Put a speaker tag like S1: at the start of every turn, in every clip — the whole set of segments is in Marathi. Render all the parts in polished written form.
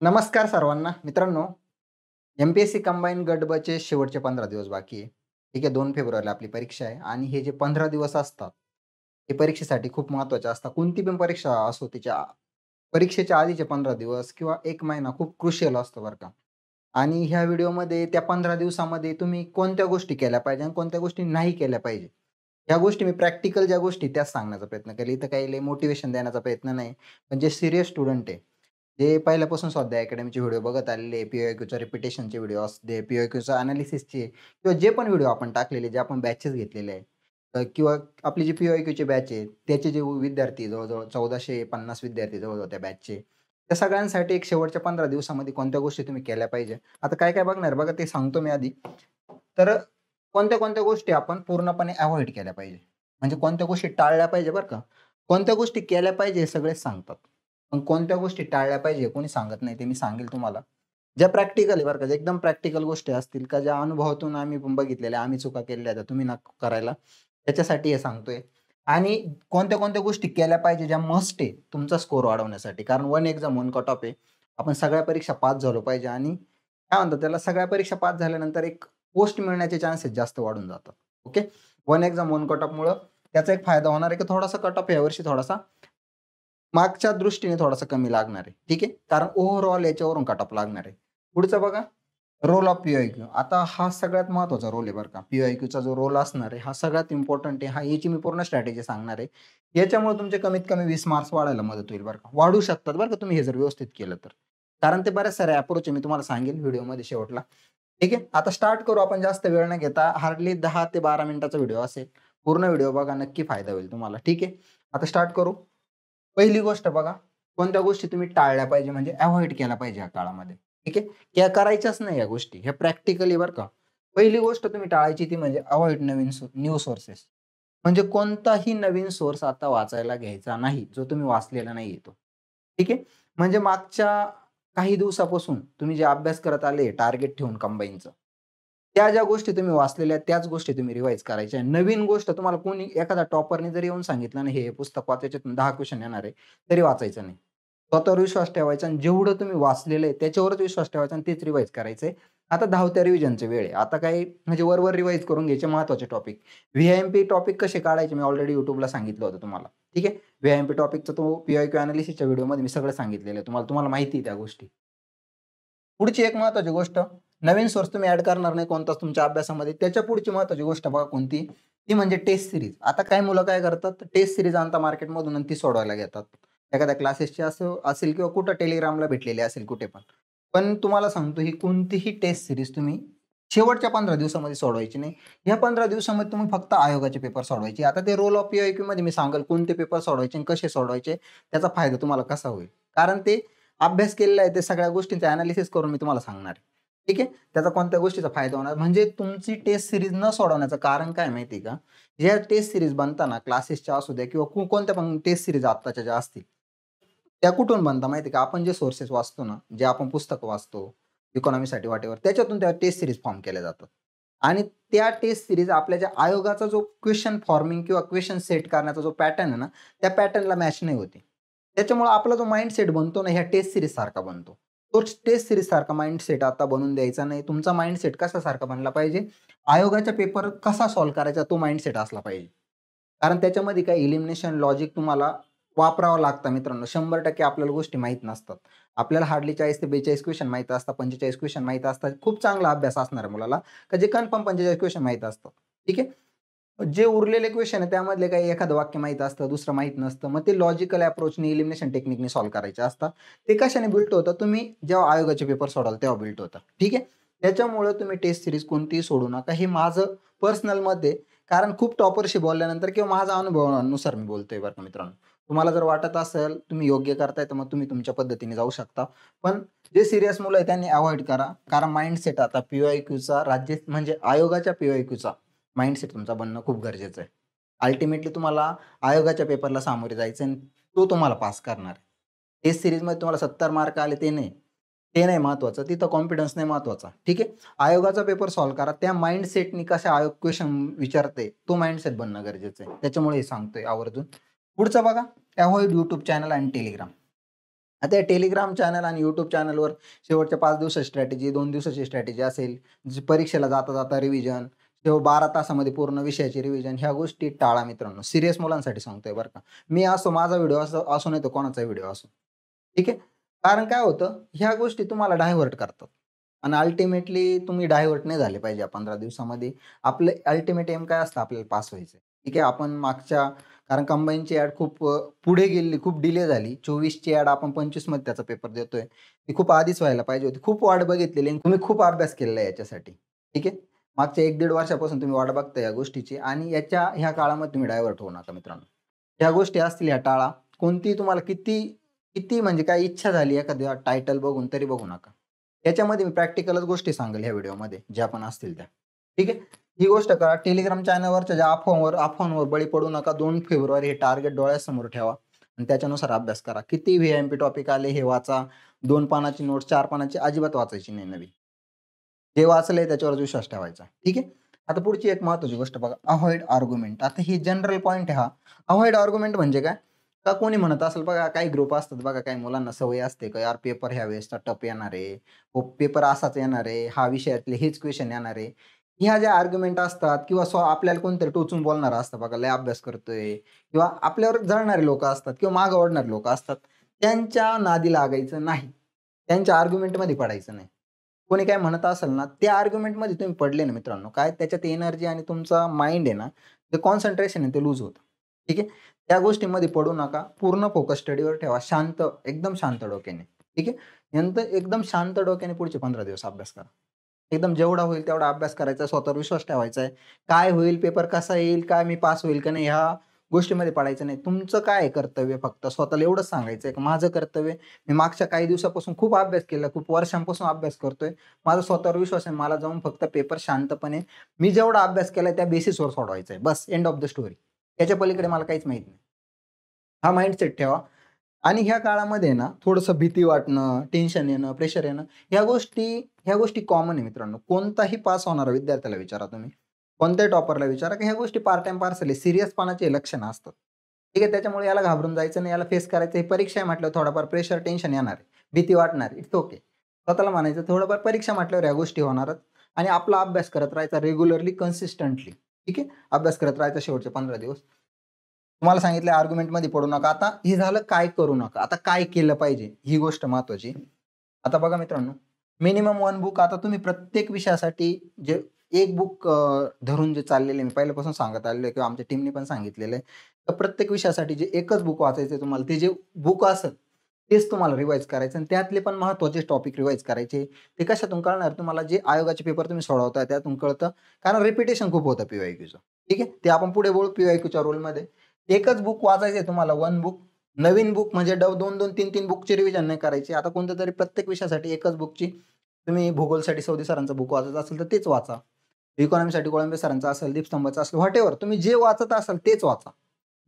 S1: नमस्कार सर्वांना मित्रांनो. एम-पी-एस-सी कंबाईन गट ब चे शेवटचे 15 दिवस बाकी आहे. ठीक आहे, 2 फेब्रुवारीला आपली परीक्षा आहे आणि हे जे 15 दिवस असतात, हे परीक्षेसाठी खूप महत्त्वाचे असतात. कोणती पण परीक्षा असो, तिच्या परीक्षेच्या आधीचे 15 दिवस किंवा 1 महिना खूप क्रुशियल असतो बरं का. आणि ह्या व्हिडिओमध्ये त्या 15 दिवसामध्ये तुम्ही कोणत्या गोष्टी केल्या पाहिजे आणि कोणत्या गोष्टी नाही केल्या पाहिजे. ह्या गोष्टी मी प्रॅक्टिकल ज्या गोष्टी त्याच सांगण्याचा प्रयत्न केला. इथं काही लय मोटिव्हेशन देण्याचा प्रयत्न नाही. पण जे सीरियस स्टुडंट आहे, जे पहिल्यापासून स्वाध्याय अकॅडमीचे व्हिडिओ बघत आलेले आहे, पी-वाय-क्यूचा रिपिटेशनचे व्हिडिओ असू दे, पी-वाय-क्यूचा एनालिसिसचे किंवा जे पण व्हिडिओ आपण टाकलेले, जे आपण बॅचेस घेतलेले आहे किंवा आपली जी पी-वाय-क्यूची बॅच आहे, त्याचे जे विद्यार्थी जवळ-जवळ 1450 विद्यार्थी जवळ-जवळ त्या बॅचचे. त्या सगळ्यांसाठी एक शेवटच्या 15 दिवसामध्ये कोणत्या गोष्टी तुम्ही केल्या पाहिजे. आता काय-काय बघणार बघा, ते सांगतो मी आधी. तर कोणत्या-कोणत्या गोष्टी आपण पूर्णपणे अव्हॉइड केल्या पाहिजे. म्हणजे कोणत्या गोष्टी टाळल्या पाहिजे बरं का. कोणत्या गोष्टी केल्या पाहिजे हे सगळेच सांगतात. पण कोणत्या गोष्टी टाळल्या पाहिजे कोणी सांगत नाही, ते मी सांगेल तुम्हाला. ज्या प्रॅक्टिकल आहे बरं का, ज्या एकदम प्रॅक्टिकल गोष्टी असतील का ज्या अनुभवातून आम्ही पण बघितलेल्या, आम्ही चुका केलेल्या आहेत, तुम्ही नका करायला. त्याच्यासाठी हे सांगतोय. आणि कोणत्या-कोणत्या गोष्टी केल्या पाहिजे ज्या मस्ट आहे तुमचा स्कोर वाढवण्यासाठी. कारण one exam, one cut off आहे. आपण सगळ्या परीक्षा पास झालो पाहिजे आणि काय म्हणतात त्याला, सगळ्या परीक्षा पास झाल्यानंतर एक पोस्ट मिळण्याचे चान्सेस जास्त वाढून जातात. Okay. One exam, one cut ऑफमुळं त्याचा एक फायदा होणार आहे, की थोडासा कट ऑफ यावर्षी थोडासा मार्क्सच्या दृष्टीने थोडासा कमी लागणार आहे. ठीक आहे. कारण ओव्हरऑल याच्यावरून कट ऑफ लागणार आहे. पुढचं बघा, रोल ऑफ पी-वाय-क्यू. आता हा सगळ्यात महत्त्वाचा रोल आहे बरं का. पी-वाय-क्यूचा जो रोल असणार आहे, हा सगळ्यात इम्पोर्टंट आहे. याची मी पूर्ण स्ट्रॅटेजी सांगणार आहे. याच्यामुळे तुमचे कमीत कमी 20 मार्क्स वाढायला मदत होईल बरं का. वाढू शकतात बरं का, तुम्ही हे जर व्यवस्थित केलं तर. कारण ते बऱ्याच सारे अप्रोच आहे, मी तुम्हाला सांगेल व्हिडिओमध्ये शेवटला. ठीक आहे. आता स्टार्ट करू आपण जास्त वेळ न घेता. हार्डली 10 ते 12 मिनिटाचा व्हिडिओ असेल. पूर्ण व्हिडिओ बघा, नक्की फायदा होईल तुम्हाला. ठीक आहे. आता स्टार्ट करू. पहिली गोष्ट बघा, कोणत्या गोष्टी तुम्ही टाळल्या पाहिजे म्हणजे अव्हॉइड केल्या पाहिजे या काळामध्ये. ठीक आहे. या करायच्याच नाही या गोष्टी. हे प्रॅक्टिकली बरं का. पहिली गोष्ट तुम्ही टाळायची ती म्हणजे अव्हॉइड न्यू सोर्सेस. म्हणजे कोणताही नवीन सोर्स आता वाचायला घ्यायचा नाही, जो तुम्ही वाचलेला नाहीये तो. ठीक आहे. म्हणजे मागच्या काही दिवसापासून तुम्ही जे अभ्यास करत आले टार्गेट ठेवून कंबाईनचं, त्या ज्या गोष्टी तुम्ही वाचलेल्या आहेत, त्याच गोष्टी तुम्ही रिवाईज करायच्या आहे. नवीन गोष्ट तुम्हाला कोणी एखादा टॉपरने जरी येऊन सांगितलं ना, हे पुस्तक वाच, त्याच्यातून 10 क्वेश्चन येणार आहे, तरी वाचायचं नाही. स्वतःवर विश्वास ठेवायचा आणि जेवढं तुम्ही वाचलेलं आहे त्याच्यावरच विश्वास ठेवायचा आणि तेच रिवाईज करायचंय. आता धावत्या रिव्हिजनची वेळ आहे. आता काही म्हणजे वर रिवाईज करून घ्यायचे महत्त्वाचे टॉपिक. व्ही-आय-एम-पी टॉपिक कसे काढायचे मी ऑलरेडी YouTubeला सांगितलं होतं तुम्हाला. ठीक आहे. व्ही-आय-एम-पी टॉपिकचा तो पी-वाय-क्यू एनालिसिसच्या व्हिडिओमध्ये मी सगळं सांगितलेलं आहे. तुम्हाला तुम्हाला माहिती आहे त्या गोष्टी. पुढची एक महत्त्वाची गोष्ट, नवीन सोर्स तुम्ही ॲड करणार नाही कोणताच तुमच्या अभ्यासामध्ये. त्याच्या पुढची महत्त्वाची गोष्ट बघा कोणती? ती म्हणजे टेस्ट सीरीज. आता काही मुलं काय करतात, टेस्ट सीरीज आणतात मार्केटमधून आणि ती सोडवायला घेतात. एखाद्या क्लासेसची असेल किंवा कुठं Telegramला भेटलेली असेल कुठे पण. पण तुम्हाला सांगतो, ही कोणतीही टेस्ट सीरीज तुम्ही शेवटच्या 15 दिवसामध्ये सोडवायची नाही. या 15 दिवसामध्ये तुम्ही फक्त आयोगाचे पेपर सोडवायचे. आता ते रोल ऑफ पी-वाय-क्यूमध्ये मी सांगेल कोणते पेपर सोडवायचे आणि कसे सोडवायचे, त्याचा फायदा तुम्हाला कसा होईल. कारण ते अभ्यास केलेला आहे, ते सगळ्या गोष्टींचं एनालिसिस करून मी तुम्हाला सांगणार आहे. ठीक आहे. त्याचा कोणत्या गोष्टीचा फायदा होणार म्हणजे तुमची टेस्ट सीरीज न सोडवण्याचं कारण काय माहिती आहे का? ज्या टेस्ट सीरीज बनताना क्लासेसच्या असू द्या किंवा कोणत्या पण टेस्ट सीरीज आत्ताच्या ज्या असतील, त्या कुठून बनतात माहिती आहे का? आपण जे सोर्सेस वाचतो ना, जे आपण पुस्तकं वाचतो, इकॉनॉमीसाठी व्हॉटएव्हर, त्याच्यातून त्या टेस्ट सीरीज फॉर्म केल्या जातात. आणि त्या टेस्ट सीरीज आपल्या ज्या आयोगाचा जो क्वेशन फॉर्मिंग किंवा क्वेशन सेट करण्याचा जो पॅटर्न आहे ना, त्या पॅटर्नला मॅच नाही होते. त्याच्यामुळे आपला जो माइंडसेट बनतो ना, ह्या टेस्ट सीरीज सारखा बनतो. तोच टेस्ट सीरीज सारखा माइंडसेट आता बनवून द्यायचा नाही. तुमचा माइंडसेट कशासारखा बनला पाहिजे? आयोगाचा पेपर कसा सॉल्व्ह करायचा तो माइंडसेट असला पाहिजे. कारण त्याच्यामध्ये काही एलिमिनेशन लॉजिक तुम्हाला वापरावं लागतं मित्रांनो. 100% आपल्याला गोष्टी माहीत नसतात. आपल्याला हार्डली 40 ते 42 क्वेशन माहीत असतात, 45 क्वेशन माहीत असतात. खूप चांगला अभ्यास असणाऱ्या मुलाला, का जे कन्फर्म 45 क्वेशन माहीत असतात. ठीक आहे. जे उरलेले क्वेशन आहे त्यामधले काही एखादं वाक्य माहीत असतं, दुसरं माहीत नसतं. मग ते लॉजिकल अप्रोचनी, एलिमिनेशन टेक्निकनी सॉल्व्ह करायचे असतात. ते कशाने बिल्ट होतं? तुम्ही जेव्हा आयोगाचे पेपर सोडवाल तेव्हा बिल्ट होतं. ठीक आहे. त्याच्यामुळं तुम्ही टेस्ट सीरीज कोणतीही सोडू नका. हे माझं पर्सनल मत आहे. कारण खूप टॉपरशी बोलल्यानंतर किंवा माझ्या अनुभवानुसार मी बोलतोय बरं का मित्रांनो. तुम्हाला जर वाटत असेल तुम्ही योग्य करताय, तर मग तुम्ही तुमच्या पद्धतीने जाऊ शकता. पण जे सीरियस मुलं आहेत त्यांनी अव्हॉइड करा. कारण माइंडसेट आता पी-वाय-क्यूचा राज्य म्हणजे आयोगाच्या पी-वाय-क्यूचा माइंडसेट तुमचा बनणं खूप गरजेचं आहे. अल्टिमेटली तुम्हाला आयोगाच्या पेपरला सामोरे जायचं आणि तो तुम्हाला पास करणार आहे. टेस्ट सीरीजमध्ये तुम्हाला 70 मार्क आले ते नाही. ते नाही महत्त्वाचं. तिथं कॉन्फिडन्स नाही महत्त्वाचा. ठीक आहे. आयोगाचा पेपर सॉल्व्ह करा. त्या माइंडसेटनी कसा आयोग क्वेशन विचारते, तो माइंडसेट बनणं गरजेचं आहे. त्याच्यामुळे हे सांगतोय आवर्जून. पुढचं बघा, अव्हॉइड YouTube चॅनल आणि Telegram. आता टेलिग्राम चॅनल आणि YouTube चॅनलवर शेवटच्या 5 दिवसाची स्ट्रॅटेजी, 2 दिवसाची स्ट्रॅटेजी असेल, परीक्षेला जाता-जाता रिव्हिजन, 12 तासामध्ये पूर्ण विषयाची रिव्हिजन, ह्या गोष्टी टाळा मित्रांनो. सीरियस मुलांसाठी सांगतोय बरं का. मी असो, माझा व्हिडिओ असो नाही तर कोणाचा व्हिडिओ असो. ठीक आहे. कारण काय होतं, ह्या गोष्टी तुम्हाला डायव्हर्ट करतात आणि अल्टिमेटली तुम्ही डायव्हर्ट नाही झाले पाहिजे या 15 दिवसामध्ये. आपलं अल्टिमेट एम काय असतं, आपल्याला पास व्हायचंय. ठीक आहे. आपण मागच्या, कारण कंबाईनची ॲड खूप पुढे गेली, खूप डिले झाली. 24ची ॲड आपण 25 मध्ये त्याचा पेपर देतोय. ती खूप आधीच व्हायला पाहिजे होती. खूप वाट बघितलेली आणि तुम्ही खूप अभ्यास केलेला आहे याच्यासाठी. ठीक आहे. मागच्या 1-1.5 वर्षापासून तुम्ही वाट बघताय या गोष्टीची आणि ह्या काळामध्ये तुम्ही डायव्हर्ट होऊ नका मित्रांनो. ह्या गोष्टी असतील ह्या टाळा. कोणतीही तुम्हाला किती किती म्हणजे काय इच्छा झाली एखाद्या टायटल बघून तरी बघू नका. याच्यामध्ये मी प्रॅक्टिकलच गोष्टी सांगेल ह्या व्हिडिओमध्ये, ज्या पण असतील त्या. ठीक आहे. ही गोष्ट करा. टेलिग्राम चॅनलवरच्या ज्या अफवांवर बळी पडू नका. 2 फेब्रुवारी हे टार्गेट डोळ्यासमोर ठेवा आणि त्याच्यानुसार अभ्यास करा. किती व्ही-एम-पी टॉपिक आले हे वाचा. 2 पानाची नोट्स, 4 पानाची अजिबात वाचायची नाही नवीन. जे वाचलंय त्याच्यावरच विश्वास ठेवायचा. ठीक आहे. आता पुढची एक महत्त्वाची गोष्ट बघा, अव्हॉइड आर्ग्युमेंट. आता ही जनरल पॉइंट आहे हा. अव्हॉइड आर्ग्युमेंट म्हणजे काय? का कोणी म्हणत असेल बघा, काही ग्रुप असतात बघा, काही मुलांना सवय असते का यार पेपर ह्या वेळेसचा टफ येणार आहे, पेपर असाच येणार आहे, हा विषयातले हेच क्वेश्चन येणार आहे. ह्या ज्या आर्ग्युमेंट असतात किंवा आपल्याला कोणतरी टोचून बोलणारं असतं बघा, लय अभ्यास करतोय किंवा आपल्यावर जळणारे लोकं असतात किंवा मागे ओढणारे लोकं असतात. त्यांच्या नादी लागायचं नाही. त्यांच्या आर्ग्युमेंटमध्ये पडायचं नाही. कोणी काय म्हणत असेल ना, त्या आर्ग्युमेंटमध्ये तुम्ही पडले ना मित्रांनो, काय त्याच्यात एनर्जी आणि तुमचा माइंड आहे ना, ते कॉन्सन्ट्रेशन आहे ते लूज होतं. ठीक आहे. त्या गोष्टींमध्ये पडू नका. पूर्ण फोकस स्टडीवर ठेवा. शांत, एकदम शांत डोक्याने. ठीक आहे. नंतर एकदम शांत डोक्याने पुढचे 15 दिवस अभ्यास करा. एकदम जेवढा होईल तेवढा अभ्यास करायचा, स्वतःवर विश्वास ठेवायचा आहे. काय होईल, पेपर कसा येईल, काय मी पास होईल का नाही, ह्या गोष्टीमध्ये पडायचं नाही. तुमचं काय आहे कर्तव्य, फक्त स्वतःला एवढंच सांगायचं आहे, की माझं कर्तव्य, मी मागच्या काही दिवसापासून खूप अभ्यास केला, खूप वर्षांपासून अभ्यास करतोय. माझा स्वतःवर विश्वास आहे. मला जाऊन फक्त पेपर शांतपणे मी जेवढा अभ्यास केलाय त्या बेसिसवर सोडवायचा आहे. बस एंड ऑफ द स्टोरी. त्याच्या पलीकडे मला काहीच माहीत नाही. हा माइंडसेट ठेवा. आणि ह्या काळामध्ये ना थोडंसं भीती वाटणं, टेन्शन येणं, प्रेशर येणं, ह्या गोष्टी कॉमन आहे मित्रांनो. कोणताही पास होणारा विद्यार्थ्याला विचारा तुम्ही. कोणत्याही टॉपरला विचारा, की ह्या गोष्टी पार्ट टाईम पार्सल आहे. सीरियसपणाची लक्षणं असतात. ठीक आहे. त्याच्यामुळे याला घाबरून जायचं नाही. याला फेस करायचं. ही परीक्षा आहे म्हटल्यावर थोडाफार प्रेशर, टेन्शन येणार आहे. भीती वाटणार आहे. It's okay. स्वतःला म्हणायचं थोडंफार परीक्षा म्हटल्यावर ह्या गोष्टी होणारच आणि आपला अभ्यास करत राहायचा रेग्युलरली, कन्सिस्टंटली. ठीक आहे. अभ्यास करत राहायचा शेवटचे 15 दिवस. तुम्हाला सांगितलं आर्ग्युमेंटमध्ये पडू नका. आता हे झालं काय करू नका. आता काय केलं पाहिजे ही गोष्ट महत्त्वाची. आता बघा मित्रांनो, मिनिमम 1 बुक. आता तुम्ही प्रत्येक विषयासाठी जे एक बुक धरून जे चाललेले मी पहिल्यापासून सांगत आलेलो आहे किंवा आमच्या टीमने पण सांगितलेलं आहे. तर प्रत्येक विषयासाठी जे एकच बुक वाचायचं तुम्हाला, ते जे बुक असेल तेच तुम्हाला रिवाईज करायचं आणि त्यातले पण महत्त्वाचे टॉपिक रिवाईज करायचे. ते कशातून कळणार तुम्हाला, जे आयोगाचे पेपर तुम्ही सोडवताय त्यातून कळतं. कारण रिपिटेशन खूप होतं पी-वाय-क्यूचं. ठीक आहे. ते आपण पुढे बोलू पी-वाय-क्यूच्या रोलमध्ये. एकच बुक वाचायचंय तुम्हाला, 1 बुक. नवीन बुक म्हणजे 2-2, 3-3 बुकची रिव्हिजन नाही करायची. आता कोणत्यातरी प्रत्येक विषयासाठी एकच बुकची, तुम्ही भूगोलसाठी सौदी सरांचं बुक वाचत असेल तर तेच वाचा. इकॉनॉमीसाठी कोळंबे सरांचं असेल, दीपस्तंभाचं असेल, व्हॉटएव्हर तुम्ही जे वाचत असाल तेच वाचा.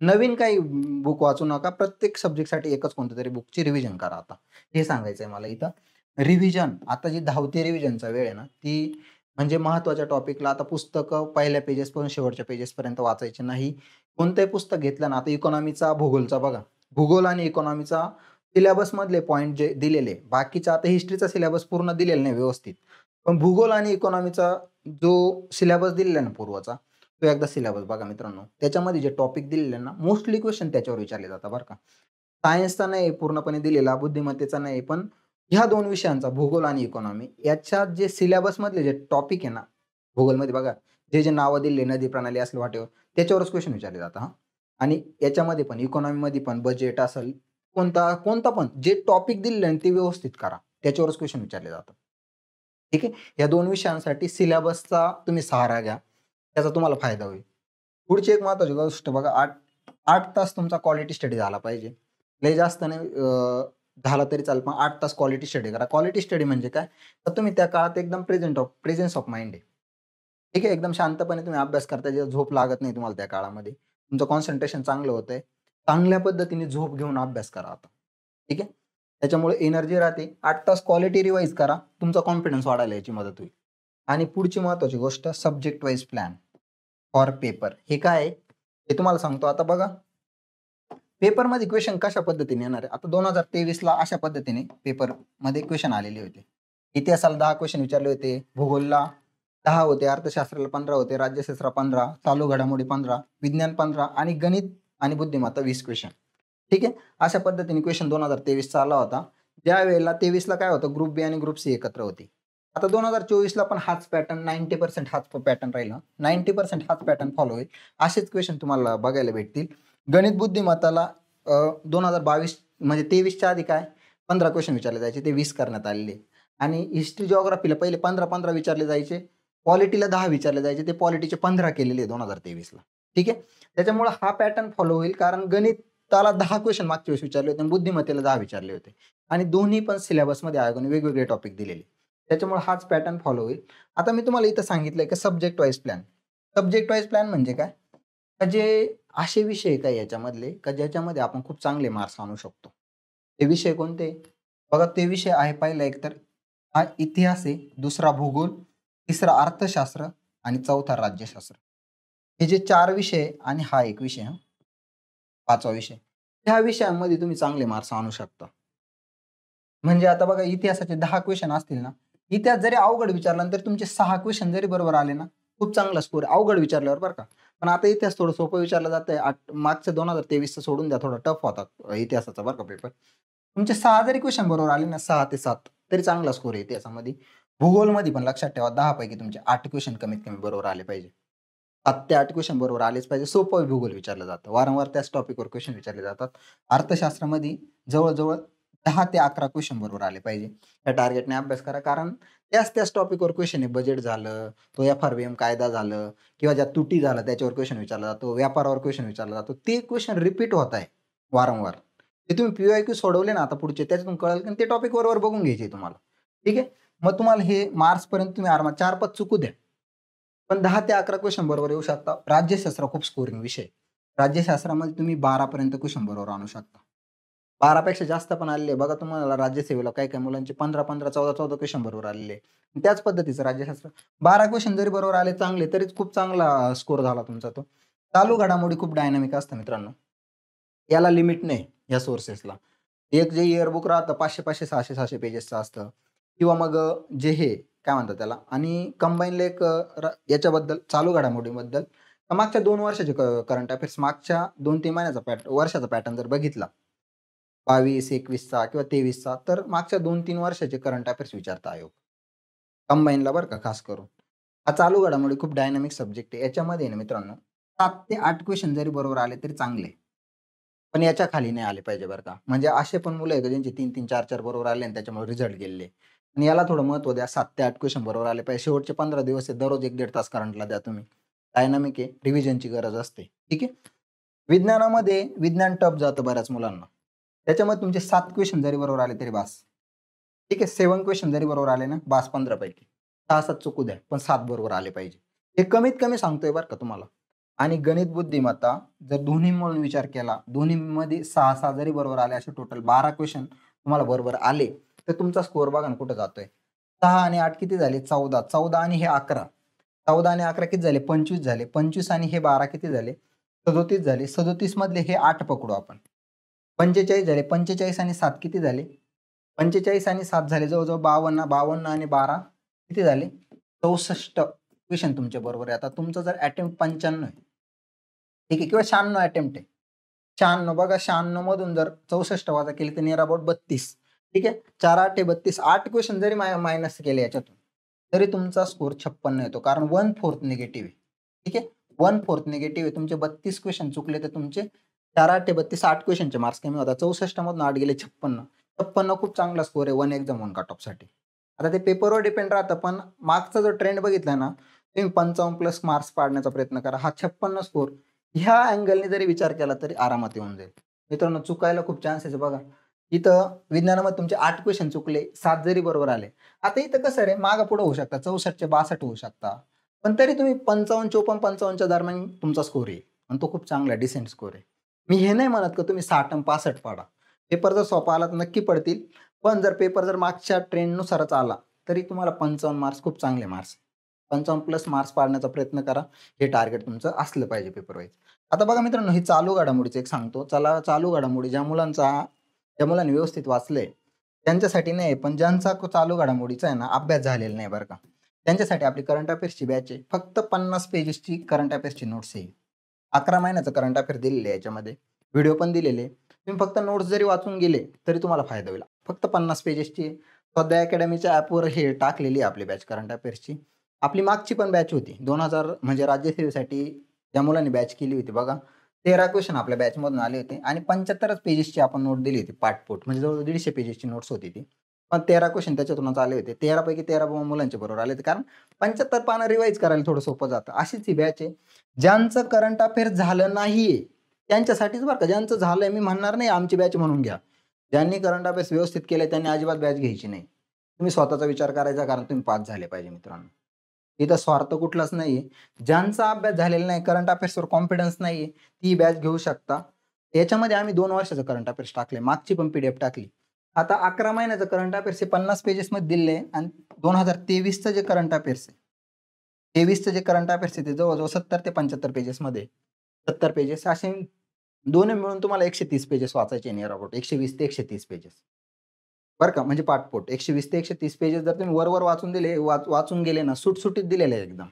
S1: नवीन काही बुक वाचू नका. प्रत्येक सब्जेक्टसाठी एकच कोणत्यातरी बुकची रिव्हिजन करा आता. हे सांगायचंय मला इथं. रिव्हिजन, आता जी धावती रिव्हिजनचा वेळ आहे ना, ती म्हणजे महत्त्वाच्या टॉपिकला आता पुस्तकं पहिल्या पेजेसपासून शेवटच्या पेजेसपर्यंत वाचायची नाही. कोणतंही पुस्तक घेतलं ना, आता इकॉनॉमीचा, भूगोलचा बघा. भूगोल आणि इकॉनॉमीचा सिलेबसमधले पॉइंट जे दिलेले, बाकीचा आता हिस्ट्रीचा सिलेबस पूर्ण दिलेला नाही व्यवस्थित. पण भूगोल आणि इकॉनॉमीचा जो सिलेबस दिलेला आहे ना पूर्वचा, तो एकदा सिलेबस बघा मित्रांनो. त्याच्यामध्ये जे टॉपिक दिलेले ना, मोस्टली क्वेश्चन त्याच्यावर विचारले जातात बरं का. सायन्सचा नाही पूर्णपणे दिलेला, बुद्धिमत्तेचा नाही. पण ह्या 2 विषयांचा, भूगोल आणि इकॉनॉमी, याच्यात जे सिलेबसमधले जे टॉपिक आहे ना, भूगोलमध्ये बघा, जे नावं दिले, नदी प्रणाली असेल व्हॉटएव्हर, त्याच्यावरच क्वेश्चन विचारले जातात हां. आणि याच्यामध्ये पण इकॉनॉमीमध्ये पण बजेट असेल, कोणता पण जे टॉपिक दिलेले आहे ते व्यवस्थित करा. त्याच्यावरच क्वेश्चन विचारले जातात. ठीक आहे. या 2 विषयांसाठी सिलेबसचा तुम्ही सहारा घ्या. त्याचा तुम्हाला फायदा होईल. पुढची एक महत्त्वाची गोष्ट बघा, 8 तास तुमचा क्वालिटी स्टडी झाला पाहिजे. लय जास्त नाही झाला तरी चालेल, पण 8 तास क्वालिटी स्टडी करा. क्वालिटी स्टडी म्हणजे काय? तर तुम्ही त्या काळात एकदम प्रेझन्स ऑफ माइंड आहे. ठीक आहे. एकदम शांतपणे तुम्ही अभ्यास करताय, जे झोप लागत नाही तुम्हाला त्या काळामध्ये. तुमचं कॉन्सन्ट्रेशन चांगलं होतंय. चांगल्या पद्धतीने झोप घेऊन अभ्यास करा आता. ठीक आहे. त्याच्यामुळे एनर्जी राहते. 8 तास क्वालिटी रिवाईज करा. तुमचा कॉन्फिडन्स वाढायला याची मदत होईल. आणि पुढची महत्त्वाची गोष्ट, subject wise plan for paper. हे काय आहे? हे तुम्हाला सांगतो. आता बघा, पेपरमध्ये क्वेश्चन कशा पद्धतीने येणार आहे? आता 2023ला अशा पद्धतीने पेपरमध्ये क्वेश्चन आलेले होते. इतिहासाला 10 क्वेश्चन विचारले होते, भूगोलला 10 होते, अर्थशास्त्राला 15 होते, राज्यशास्त्र 15, चालू घडामोडी 15, विज्ञान 15 आणि गणित आणि बुद्धिमत्ता 20 क्वेश्चन. ठीक आहे. अशा पद्धतीने क्वेश्चन 2023चा आला होता. ज्यावेळेला 23ला काय होतं, ग्रुप बी आणि ग्रुप सी एकत्र होते. आता 2024ला पण हाच पॅटर्न 90% हाच पॅटर्न राहिला. 90% हाच पॅटर्न फॉलो होईल. असेच क्वेश्चन तुम्हाला बघायला भेटतील. गणित बुद्धिमत्ताला 2022 म्हणजे 23च्या आधी काय 15 क्वेश्चन विचारले जायचे, ते 20 करण्यात आलेले. आणि हिस्ट्री जिओग्राफीला पहिले 15-15 विचारले जायचे. पॉलिटीला 10 विचारले जायचे, ते पॉलिटीचे 15 केलेले 2023ला. ठीक आहे. त्याच्यामुळे हा पॅटर्न फॉलो होईल, कारण गणिताला 10 क्वेश्चन मागच्या वेळेस विचारले होते आणि बुद्धिमत्तेला 10 विचारले होते. आणि दोन्ही पण सिलेबसमध्ये आयोगाने वेगवेगळे टॉपिक दिलेले. त्याच्यामुळे हाच पॅटर्न फॉलो होईल. आता मी तुम्हाला इथं सांगितलंय की subject wise plan. Subject wise plan म्हणजे काय? जे असे विषय काय याच्यामधले का ज्याच्यामध्ये आपण खूप चांगले मार्क्स आणू शकतो. ते विषय कोणते? बघा, ते विषय आहे पहिला एक तर हा इतिहास आहे, दुसरा भूगोल, तिसरा अर्थशास्त्र आणि चौथा राज्यशास्त्र. हे जे 4 विषय आहे आणि हा एक विषय, 5वा विषय. ह्या विषयांमध्ये तुम्ही चांगले मार्क्स आणू शकता. म्हणजे आता बघा, इतिहासाचे 10 क्वेश्चन असतील ना, इतिहास जरी अवघड विचारला ना, तरी तुमचे 6 क्वेश्चन जरी बरोबर आले ना, खूप चांगला स्कोर अवघड विचारल्यावर बरं का. पण आता इतिहास थोडं सोपं विचारलं जातंय. मागचं 2023चं सोडून द्या, थोडा टफ होता इतिहासाचा बरं का पेपर. तुमचे 6 जरी क्वेश्चन बरोबर आले ना, 6 ते 7 तरी चांगला स्कोर आहे इतिहासामध्ये. भूगोलमध्ये पण लक्षात ठेवा, 10 पैकी तुमचे 8 क्वेश्चन कमीत कमी बरोबर आले पाहिजे. 7 ते 8 क्वेश्चन बरोबर आलेच पाहिजे. सोपं भूगोल विचारलं जातं. वारंवार त्याच टॉपिकवर क्वेश्चन विचारले जातात. अर्थशास्त्रामध्ये जवळ-जवळ 10 ते 11 क्वेश्चन बरोबर आले पाहिजे. त्या टार्गेटने अभ्यास करा, कारण त्याच टॉपिकवर क्वेश्चन आहे. बजेट झालं, तो एफ-आर-बी-एम कायदा झालं किंवा ज्या तुटी झाला त्याच्यावर क्वेश्चन विचारला जातो, व्यापारावर क्वेश्चन विचारला जातो. ते क्वेश्चन रिपीट होत आहे वारंवार. ते तुम्ही पी-वाय-क्यू सोडवले ना आता पुढचे, त्याच्यातून कळेल की ते टॉपिक बरोबर बघून घ्यायचे तुम्हाला. ठीक आहे. मग तुम्हाला हे मार्क्सपर्यंत तुम्ही आरामात 4-5 चुकू द्या. पण 10 ते 11 क्वेश्चन बरोबर येऊ शकता. राज्यशास्त्र खूप स्कोरिंग विषय आहे. राज्यशास्त्रामध्ये तुम्ही 12 पर्यंत क्वेश्चन बरोबर आणू शकता. 12 पेक्षा जास्त पण आलेले बघा, तुम्हाला राज्यसेवेला काही-काही मुलांचे 15-15, 14-14 क्वेश्चन बरोबर आलेले. त्याच पद्धतीचं राज्यशास्त्र 12 क्वेश्चन जरी बरोबर आले चांगले, तरीच खूप चांगला स्कोर झाला तुमचा तो. चालू घडामोडी खूप डायनामिक असतं मित्रांनो. याला लिमिट नाही या सोर्सेसला. एक जे इयर बुक राहतं 500-500, 600-600 पेजेसचं असतं किंवा मग जे हे काय म्हणतात त्याला, आणि कंबाईनला एक याच्याबद्दल चालू घडामोडीबद्दल मागच्या 2 वर्षाचे करंट अफेअर्स, मागच्या 2-3 महिन्याचा वर्षाचा पॅटर्न जर बघितला 22, 21चा किंवा 23चा, तर मागच्या 2-3 वर्षाचे करंट अफेअर्स विचारता आयोग. कंबाईनला बरं का खास करून. हा चालू घडामोडी खूप डायनामिक सब्जेक्ट आहे. याच्यामध्ये ना मित्रांनो 7 ते 8 क्वेश्चन जरी बरोबर आले तरी चांगले. पण याच्या खाली नाही आले पाहिजे बरं का. म्हणजे असे पण मुलं आहेत ज्यांचे 3-3, 4-4 बरोबर आले आणि त्याच्यामुळे रिझल्ट गेलेले. आणि याला थोडं महत्त्व द्या. 7 ते 8 क्वेश्चन बरोबर आले पाहिजे. शेवटचे 15 दिवस आहेत. दररोज 1-1.5 तास करंटला द्या तुम्ही. डायनामिक आहे. रिव्हिजनची गरज असते. ठीक आहे. विज्ञानामध्ये विज्ञान टफ जातं बऱ्याच मुलांना. त्याच्यामध्ये तुमचे 7 क्वेश्चन जरी बरोबर आले तरी बास. ठीक आहे. 7 क्वेश्चन जरी बरोबर आले ना, बास 15 पैकी. 6-7 चुकू द्या, पण 7 बरोबर आले पाहिजे. हे कमीत कमी सांगतोय बरं का तुम्हाला. आणि गणित बुद्धिमत्ता जर दोन्ही मिळून विचार केला, दोन्हीमध्ये 6-6 जरी बरोबर आले, असे टोटल 12 क्वेश्चन तुम्हाला बरोबर आले, तर तुमचा स्कोर बघा ना कुठे जातोय. 6 आणि 8 किती झाले? 14. 14 आणि हे 11. 14 आणि 11 किती झाले? 25 झाले. 25 आणि हे 12 किती झाले? 37 झाले. 37 मधले हे 8 पकडू आपण. 45 झाले. 45 आणि 7 किती झाले? 45 आणि 7 झाले जवळ-जवळ 52. 52 आणि 12 किती झाले? 64 क्वेश्चन तुमच्या बरोबर आहे. आता तुमचा जर अटेम्प्ट 95 आहे. ठीक आहे, किंवा 96 अटेम्प्ट आहे. 96 बघा, 96 मधून जर 64 वजा केली तर निअर अबाउट 32. ठीक आहे. 4-8 32. 8 क्वेश्चन जरी मायनस केले याच्यातून, तरी तुमचा स्कोर 56 येतो. कारण 1/4 निगेटिव्ह आहे. ठीक आहे. 1/4 निगेटिव्ह आहे. तुमचे 32 क्वेश्चन चुकले तर तुमचे 4-8 32, 8 क्वेश्चनचे मार्क्स कमी होतात. 64 मधून 8 गेले 56. 56 खूप चांगला स्कोर आहे वन एक्झाम वन कट ऑफसाठी. आता ते पेपरवर डिपेंड राहतं, पण मागचा जो ट्रेंड बघितला ना, तुम्ही 55 प्लस मार्क्स पाडण्याचा प्रयत्न करा. हा 56 स्कोर ह्या अँगलने जरी विचार केला तरी आरामात येऊन जाईल. मित्रांनो, चुकायला खूप चान्सेस आहे बघा. इथं विज्ञानामध्ये तुमचे 8 क्वेश्चन चुकले, 7 जरी बरोबर आले. आता इथं कसं रे, मागं-पुढं होऊ शकता. 64 चे 62 होऊ शकता. पण तरी तुम्ही 55, 54, 55च्या दरम्यान तुमचा स्कोर येईल आणि तो खूप चांगला डिसेंट स्कोर आहे. मी हे नाही म्हणत की तुम्ही 60 आणि 65 पाडा. पेपर जर सोपा आला तर नक्की पडतील. पण जर पेपर जर मागच्या ट्रेंडनुसारच आला, तरी तुम्हाला 55 मार्क्स खूप चांगले मार्क्स. 55+ मार्क्स पाडण्याचा प्रयत्न करा. हे टार्गेट तुमचं असलं पाहिजे पेपर वाईज. आता बघा मित्रांनो, ही चालू घडामोडीचं एक सांगतो. चला चालू घडामोडी ज्या मुलांनी व्यवस्थित वाचलंय त्यांच्यासाठी नाही, पण ज्यांचा चालू घडामोडीचा आहे ना अभ्यास झालेला नाही बरं का, त्यांच्यासाठी आपली करंट अफेअर्सची बॅच आहे. फक्त 50 पेजेसची करंट अफेअर्सची नोट्स आहे. 11 महिन्याचं करंट अफेअर दिलेलं आहे याच्यामध्ये. व्हिडिओ पण दिलेले. तुम्ही फक्त नोट्स जरी वाचून गेले तरी तुम्हाला फायदा होईल. फक्त 50 पेजेसची स्वाध्याय अकॅडमीच्या ॲपवर हे टाकलेली आहे आपली बॅच करंट अफेअर्सची. आपली मागची पण बॅच होती. 2000 म्हणजे राज्यसेवेसाठी ज्या मुलांनी बॅच केली होती बघा, 13 क्वेश्चन आपल्या बॅचमधून आले होते आणि 75च पेजेसची आपण नोट दिली होती पाठपोट. म्हणजे जवळ 150 पेजेसची नोट्स होती ती. पण 13 क्वेश्चन त्याच्यातूनच आले होते. 13 पैकी 13 मुलांच्या बरोबर आले होते. कारण 75 पानं रिवाईज करायला थोडं सोपं जातं. अशीच ही बॅच आहे. ज्यांचं करंट अफेअर झालं नाहीये त्यांच्यासाठीच बरं का. ज्यांचं झालंय मी म्हणणार नाही आमची बॅच म्हणून घ्या. ज्यांनी करंट अफेअर्स व्यवस्थित केले त्यांनी अजिबात बॅच घ्यायची नाही. तुम्ही स्वतःचा विचार करायचा, कारण तुम्ही पास झाले पाहिजे मित्रांनो. इथं स्वार्थ कुठलाच नाहीये. ज्यांचा अभ्यास झालेला नाही, करंट अफेअर्सवर कॉन्फिडन्स नाहीये, ती बॅच घेऊ शकता. याच्यामध्ये आम्ही 2 वर्षाचं करंट अफेअर्स टाकले. मागची पण पीडीएफ टाकली. आता 11 महिन्याचं करंट अफेअर्स हे 50 पेजेसमध्ये दिले आणि 2023चं जे करंट अफेअर्स आहे, 23चं जे करंट अफेअर्स आहे ते जवळ-जवळ 70 ते 75 पेजेसमध्ये 70 पेजेस असे दोन्ही मिळून तुम्हाला 130 पेजेस वाचायचे निअर अबाउट 120 ते 130 पेजेस. बरं का, म्हणजे पाठपोट 120 ते 130 पेजेस जर तुम्ही वर वाचून दिले, वाचून गेले ना, सुटसुटीत दिलेले आहे एकदम.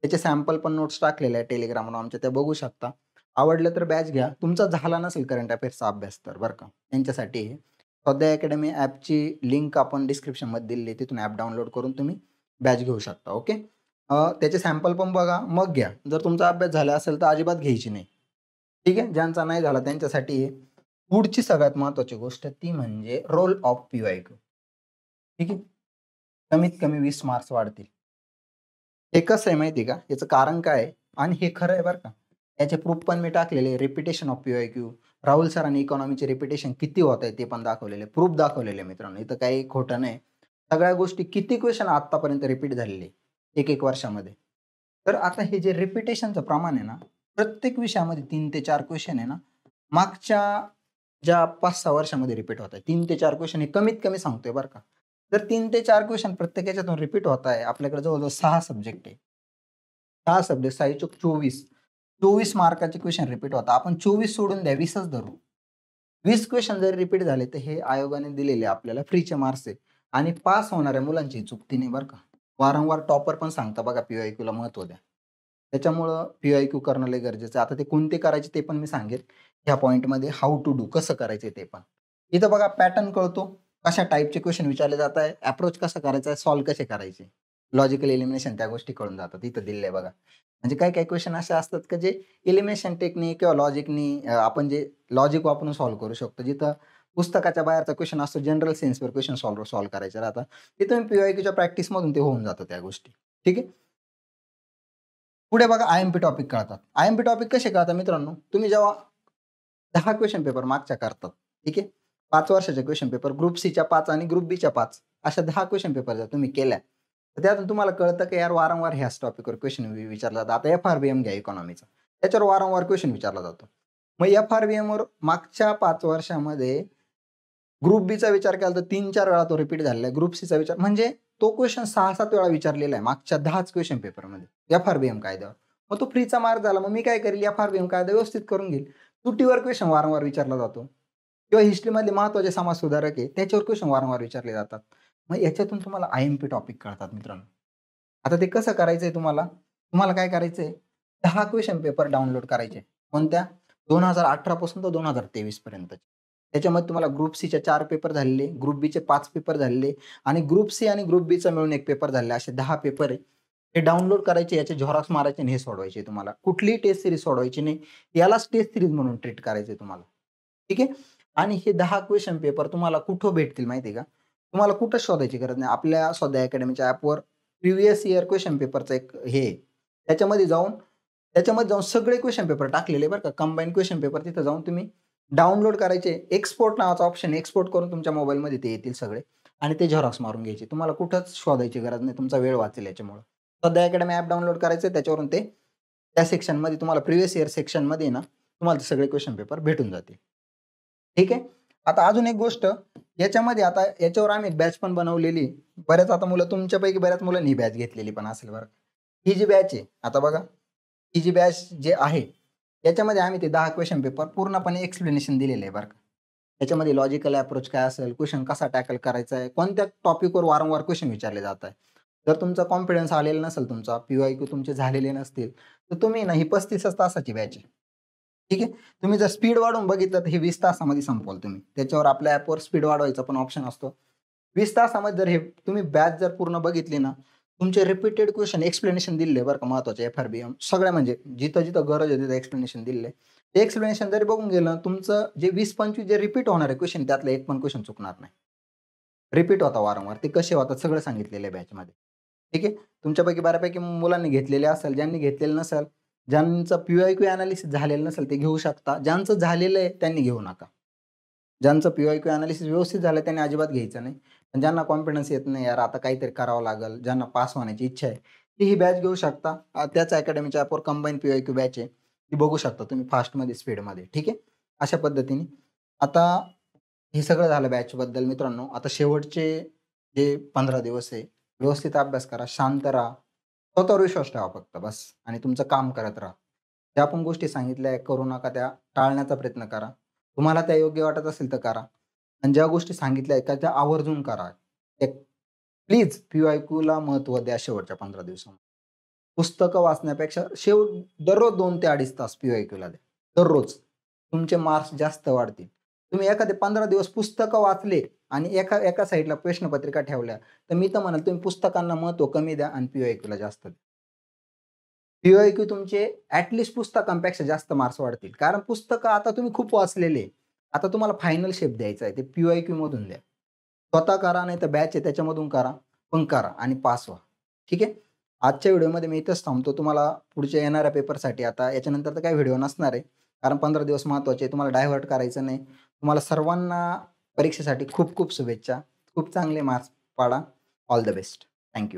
S1: त्याचे सॅम्पल पण नोट्स टाकलेले आहे Telegramवर आमच्या, त्या बघू शकता. आवडलं तर बॅच घ्या. तुमचा झाला नसेल करंट अफेअर्सचा अभ्यास तर बरं का, त्यांच्यासाठी आहे. स्वाध्याय अकॅडमी ॲपची लिंक आपण डिस्क्रिप्शनमध्ये दिलेली आहे. तिथून ॲप डाउनलोड करून तुम्ही बॅच घेऊ शकता. ओके. त्याचे सॅम्पल पण बघा, मग घ्या. जर तुमचा अभ्यास झाला असेल तर अजिबात घ्यायची नाही. ठीक आहे. ज्यांचा नाही झाला त्यांच्यासाठी आहे. पुढची सगळ्यात महत्त्वाची गोष्ट ती म्हणजे रोल ऑफ पी-वाय-क्यू. ठीक आहे. कमीत कमी 20 मार्क्स वाढतील. हे कसं आहे माहिती आहे का? याचं कारण काय आहे? आणि हे खरं आहे बरं का. याचे प्रूफ पण मी टाकलेले आहे. Repetition of P-Y-Q. राहुल सरांनी इकॉनॉमीचे रिपिटेशन किती होत आहे ते पण दाखवलेले आहे. प्रूफ दाखवलेले आहे मित्रांनो. इथं काही खोटं नाही. सगळ्या गोष्टी किती क्वेशन आत्तापर्यंत रिपीट झालेले एक वर्षामध्ये. तर आता हे जे रिपिटेशनचं प्रमाण आहे ना, प्रत्येक विषयामध्ये 3 ते 4 क्वेशन आहे ना, मागच्या ज्या 5-6 वर्षामध्ये रिपीट होत आहे. 3 ते 4 क्वेशन हे कमीत कमी सांगतोय बरं का. जर 3 ते 4 क्वेशन प्रत्येक ह्याच्यातून रिपीट होत आहे. आपल्याकडे जवळ-जवळ 6 सब्जेक्ट आहे. 6 सब्जेक्ट 6 चोक 24. 24 मार्काचे क्वेशन रिपीट होतात. आपण 24 सोडून द्या, 20च धरू. 20 क्वेशन जर रिपीट झाले, तर हे आयोगाने दिलेले आपल्याला फ्रीचे मार्क्स आहे आणि पास होणाऱ्या मुलांची चुकती नाही बरं का. वारंवार टॉपर पण सांगता बघा पी-वाय-क्यूला महत्त्व द्या. त्याच्यामुळं पी-वाय-क्यू करणं लय गरजेचं आहे. आता ते कोणते करायचे ते पण मी सांगेल ह्या पॉइंटमध्ये. हाऊ टू डू कसं करायचं ते पण. इथं बघा पॅटर्न कळतो. कशा टाइपचे क्वेशन विचारले जात आहे, अप्रोच कसा करायचा आहे, सॉल्व्ह कसे करायचे. लॉजिकल एलिमिनेशन त्या गोष्टी कळून जातात. इथं दिलंय बघा. म्हणजे काही-काही क्वेशन असे असतात की जे एलिमिनेशन टेक्निक किंवा लॉजिकनी आपण जे लॉजिक वापरून सॉल्व्ह करू शकतो. जिथं पुस्तकाच्या बाहेरचा क्वेशन असतो, जनरल सेन्सवर क्वेशन सॉल्व्ह करायचे राहतात. तिथं पी-वाय-क्यूच्या प्रॅक्टिसमधून ते होऊन जातं त्या गोष्टी. ठीक आहे. पुढे बघा आय-एम-पी टॉपिक कळतात. आय-एम-पी टॉपिक कसे कळतात मित्रांनो? तुम्ही जेव्हा 10 क्वेशन पेपर मागच्या करतात. ठीक आहे. 5 वर्षाचे क्वेशन पेपर ग्रुप सीच्या 5 आणि ग्रुप बीच्या 5 अशा 10 क्वेशन पेपर जर तुम्ही केल्या, तर त्यातून तुम्हाला कळतं की यार वारंवार ह्याच टॉपिकवर क्वेशन विचारला जातो. आता एफ-आर-बी-एम घ्या इकॉनॉमीचा. त्याच्यावर वारंवार क्वेशन विचारला जातो. मग एफ-आर-बी-एमवर मागच्या 5 वर्षामध्ये ग्रुप बीचा विचार केला तर 3-4 वेळा तो रिपीट झालेला आहे. ग्रुप सीचा विचार म्हणजे तो क्वेशन 6-7 वेळा विचारलेला आहे मागच्या 10च क्वेशन पेपरमध्ये एफ-आर-बी-एम कायद्यावर. मग तो फ्रीचा मार्क झाला. मग मी काय करेल, एफ-आर-बी-एम कायदा व्यवस्थित करून घेईल. तुटीवर क्वेशन वारंवार विचारला जातो किंवा हिस्ट्रीमधले महत्त्वाचे समाज सुधारक आहे त्याच्यावर क्वेशन वारंवार विचारले जातात. मग याच्यातून तुम्हाला आय-एम-पी टॉपिक कळतात मित्रांनो. आता ते कसं करायचंय तुम्हाला? तुम्हाला काय करायचंय? 10 क्वेशन पेपर डाउनलोड करायचे. कोणत्या? 2018 पासून तर 2023 पर्यंतचे. त्याच्यामध्ये तुम्हाला ग्रुप सीचे 4 पेपर झालेले, ग्रुप बीचे 5 पेपर झालेले आणि ग्रुप सी आणि ग्रुप बीचा मिळून 1 पेपर झालेला. असे 10 पेपर आहे. हे डाउनलोड करायचे, याचे झेरॉक्स मारायचे आणि हे सोडवायचे तुम्हाला. कुठलीही टेस्ट सीरीज सोडवायची नाही. यालाच टेस्ट सीरीज म्हणून ट्रीट करायचंय तुम्हाला. ठीक आहे. आणि हे 10 क्वेशन पेपर तुम्हाला कुठं भेटतील माहिती आहे का? तुम्हाला कुठं शोधायची गरज नाही. आपल्या स्वाध्याय अकॅडमीच्या ॲपवर प्रिव्हियस इयर क्वेशन पेपरचं एक हे आहे. त्याच्यामध्ये जाऊन सगळे क्वेशन पेपर टाकलेले बरं का. कंबाईन क्वेशन पेपर तिथं जाऊन तुम्ही डाउनलोड करायचे. एक्सपोर्ट नावाचा ऑप्शन एक्सपोर्ट करून तुमच्या मोबाईलमध्ये ते येतील सगळे आणि ते झेरॉक्स मारून घ्यायचे. तुम्हाला कुठंच शोधायची गरज नाही. तुमचा वेळ वाचेल याच्यामुळं. स्वाध्याय अकॅडमी ॲप डाउनलोड करायचं, त्याच्यावरून ते त्या सेक्शनमध्ये तुम्हाला प्रिव्हियस इयर सेक्शनमध्ये ना तुम्हाला ते सगळे क्वेशन पेपर भेटून जातील. ठीक आहे. आता अजून एक गोष्ट याच्यामध्ये, आता याच्यावर आम्ही एक बॅच पण बनवलेली. बऱ्याच आता मुलं तुमच्यापैकी बऱ्याच मुलांनी ही बॅच घेतलेली पण असेल बरं. ही जी बॅच आहे, आता बघा, ही जी बॅच जे आहे, याच्यामध्ये आम्ही ते 10 क्वेशन पेपर पूर्णपणे एक्सप्लेनेशन दिलेलं आहे बरं का. त्याच्यामध्ये लॉजिकल अप्रोच काय असेल, क्वेशन कसा टॅकल करायचा आहे, कोणत्या टॉपिकवर वारंवार क्वेशन विचारले जात आहे. जर तुमचा कॉन्फिडन्स आलेला नसेल, तुमचा पी-वाय-क्यू तुमचे झालेले नसतील, तर तुम्ही ना ही 35च तासाची बॅच आहे. ठीक आहे. तुम्ही जर स्पीड वाढवून बघितलं, तर हे 20 तासामध्ये संपवाल तुम्ही. त्याच्यावर आपल्या ॲपवर स्पीड वाढवायचा पण ऑप्शन असतो. 20 तासामध्ये जर हे तुम्ही बॅच जर पूर्ण बघितली ना, तुमचे रिपीटेड क्वेशन एक्सप्लेनेशन दिलेले आहे बरं का महत्त्वाचे एफ-आर-बी-एम सगळ्या म्हणजे जिथं-जिथं गरज आहे तिथं एक्सप्लेनेशन दिलेलं आहे. ते एक्सप्लेनेशन जरी बघून गेलं, तुमचं जे 20-25 जे रिपीट होणारे क्वेशन त्यातला एक पण क्वेशन चुकणार नाही. रिपीट होता वारंवार. ते कसे होतात सगळं सांगितलेलं आहे बॅचमध्ये. ठीक आहे. तुमच्यापैकी बऱ्यापैकी मुलांनी घेतलेले असेल, ज्यांनी घेतलेलं नसेल, ज्यांचं पी-वाय-क्यू एनालिसिस झालेलं नसेल ते घेऊ शकता. ज्यांचं झालेलं आहे त्यांनी घेऊ नका. ज्यांचं पी-वाय-क्यू एनालिसिस व्यवस्थित झालं त्यांनी अजिबात घ्यायचं नाही. पण ज्यांना कॉन्फिडन्स येत नाही, यार आता काहीतरी करावं लागेल, ज्यांना पास होण्याची इच्छा आहे, ती ही बॅच घेऊ शकता. त्याच अकॅडमीच्या ॲपवर कंबाईन पी-वाय-क्यू बॅच आहे. ती बघू शकता तुम्ही फास्टमध्ये, स्पीडमध्ये. ठीक आहे. अशा पद्धतीने. आता हे सगळं झालं बॅचबद्दल मित्रांनो. आता शेवटचे जे 15 दिवस आहे, व्यवस्थित अभ्यास करा, शांत राहा, स्वतःवर विश्वास ठेवा फक्त बस आणि तुमचं काम करत राहा. ज्या पण गोष्टी सांगितल्या करू नका, त्या टाळण्याचा प्रयत्न करा. तुम्हाला त्या योग्य वाटत असेल तर करा. आणि ज्या गोष्टी सांगितल्या आहेत, त्या आवर्जून करा. एक प्लीज पी-वाय-क्यूला महत्त्व द्या शेवटच्या 15 दिवसामध्ये. पुस्तकं वाचण्यापेक्षा दररोज 2 ते 2.5 तास पी-वाय-क्यूला द्या. दररोज. तुमचे मार्क्स जास्त वाढतील. तुम्ही एखादे 15 दिवस पुस्तकं वाचले आणि एका एका साइडला प्रश्नपत्रिका ठेवल्या, तर मी तर म्हणेल तुम्ही पुस्तकांना महत्त्व कमी द्या आणि पी-वाय-क्यूला जास्त द्या. पी-वाय-क्यू तुमचे पुस्तकांपेक्षा जास्त मार्क्स वाढतील. कारण पुस्तकं आता तुम्ही खूप वाचलेले आहे. आता तुम्हाला फायनल शेप द्यायचा आहे. ते पी-वाय-क्यू मधून द्या. स्वतः करा, नाहीतर बॅच आहे त्याच्यामधून करा. पण करा आणि पास व्हा. ठीक आहे. आजच्या व्हिडिओमध्ये मी इथंच थांबतो. तुम्हाला पुढच्या येणाऱ्या पेपरसाठी आता याच्यानंतर तर काही व्हिडिओ नसणार आहे. कारण 15 दिवस महत्त्वाचे आहे. तुम्हाला डायव्हर्ट करायचं नाही. तुम्हाला सर्वांना परीक्षेसाठी खूप खूप शुभेच्छा. खूप चांगले मार्क्स पाडा. All the best. थँक